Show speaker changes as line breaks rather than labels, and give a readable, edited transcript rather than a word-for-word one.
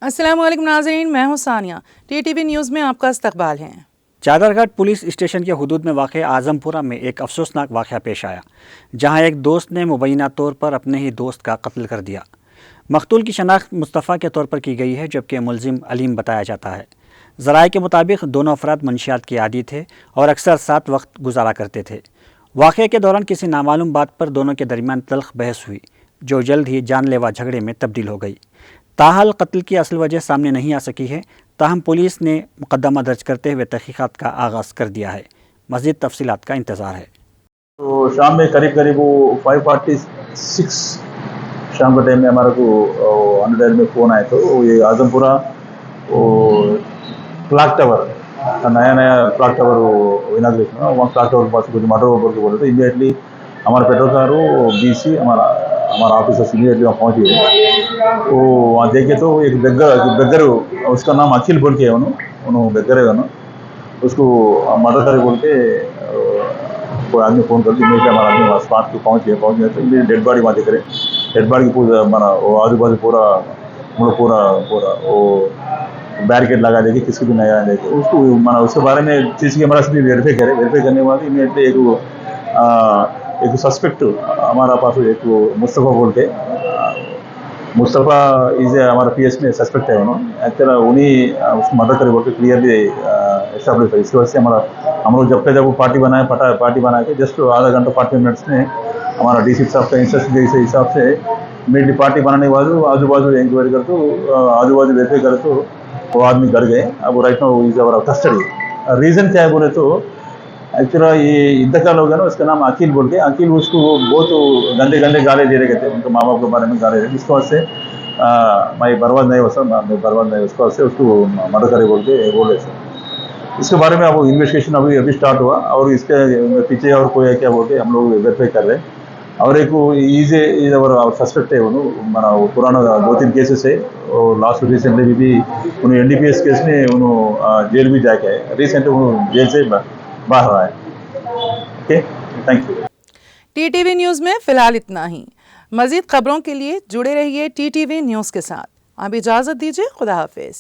अस्सलाम वालेकुम नाज़रीन, मैं हूँ सानिया। टीटीवी न्यूज़ में आपका इस्तकबाल है।
चादरघाट पुलिस स्टेशन के हुदूद में वाक़ आज़मपुरा में एक अफसोसनाक वाक़या पेश आया, जहां एक दोस्त ने मुबैना तौर पर अपने ही दोस्त का कत्ल कर दिया। मकतूल की शनाख्त मुस्तफ़ा के तौर पर की गई है, जबकि मुलजिम अलीम बताया जाता है। ज़राए के मुताबिक दोनों अफराद मंशियात के आदी थे और अक्सर साथ वक्त गुजारा करते थे। वाक़े के दौरान किसी नामालूम बात पर दोनों के दरमियान तल्ख बहस हुई, जो जल्द ही जानलेवा झगड़े में तब्दील हो गई। ताहाल कत्ल की असल वजह सामने नहीं आ सकी है, ताहम पुलिस ने मुकदमा दर्ज करते हुए तहकीकात का आगाज़ कर दिया है। मज़ीद तफसीलात का इंतज़ार है।
तो शाम में करीब करीब वो 5:46 शाम के टाइम में हमारे को अंडर में फ़ोन आया। तो ये आज़मपुरा वो क्लॉक टावर नया क्लॉक टावर वो इनाग्रेशन है, वहाँ क्लॉक टावर के पास कुछ मर्डर होकर के बोले। तो इमीडिएटली हमारा पेट्रोल कार बीसी हमारा ऑफिसर्स इमीडिएटली वहाँ पहुँच गए। वो वहाँ देखे तो एक बेगर उसका नाम अखिल बोल के है, उन्होंने बेगर है, उसको मर्डर करे बोल के कोई आदमी फ़ोन करके इमीडिएटली हमारा आदमी वहाँ स्पॉट पे पहुँच गया। तो इमीडिएट डेड बॉडी वहाँ दिख रहे। डेड बॉडी की पूरा हमारा वो आजू बाजू पूरा वो बैरिकेड लगा देगी, किसी भी नहीं आने देगी उसको। माना उसके बारे में सीसी कैमरा से भी वेरीफाई करने के बाद इमीडिएटली एक सस्पेक्ट हमारा पास एक मुस्तफ़ा बोल के, मुस्तफ़ा इज हमारा पीएस में सस्पेक्ट है। उन्होंने एक्चुअली उन्हीं उसको मर्डर करे बोल के क्लियरली एस्टेब्लिश है। इसकी वजह से हम लोग जब पार्टी बना के जस्ट आधा घंटा 40 मिनट्स में हमारा डीसी साहब का इंस्ट्रक्शन के हिसाब से इमीडिएटली पार्टी बनाने के बाद आजू बाजू इंक्वायरी कर तो आजू बाजू वेरीफाई करे तो वो आदमी कर गए। अब right now is our custody. Reason क्या है बोले तो एक्चुअली ये इंतकाल हो गया ना, उसका नाम अखिल बोल के, अखिल उसको बहुत गंदे गाले दे रहे थे, उनके माँ बाप के बारे में गाले दे। इसके वजह से मैं बर्बाद नहीं हो सर, मैं बर्बाद नहीं, उसके वजह से उसको मर्डर करे बोल के बोले सर। इसके बारे में अब इन्वेस्टिगेशन अभी स्टार्ट हुआ और इसके पीछे और कोई है क्या बोल के हम लोग वेरीफाई कर रहे हैं। और एक इज और सस्पेक्ट है, मना वो पुराना 2-3 केसेस है और लास्ट रिसेंटली भी उन्हें एनडीपीएस केस में उन्होंने जेल भी जाके है। रिसेंटली उन्होंने जेल से बाहर आए। Okay, thank you.
TTV news में फ़िलहाल इतना ही। मज़ीद खबरों के लिए जुड़े रहिए टीटीवी न्यूज़ के साथ। अब इजाज़त दीजिए, खुदा हाफिज़।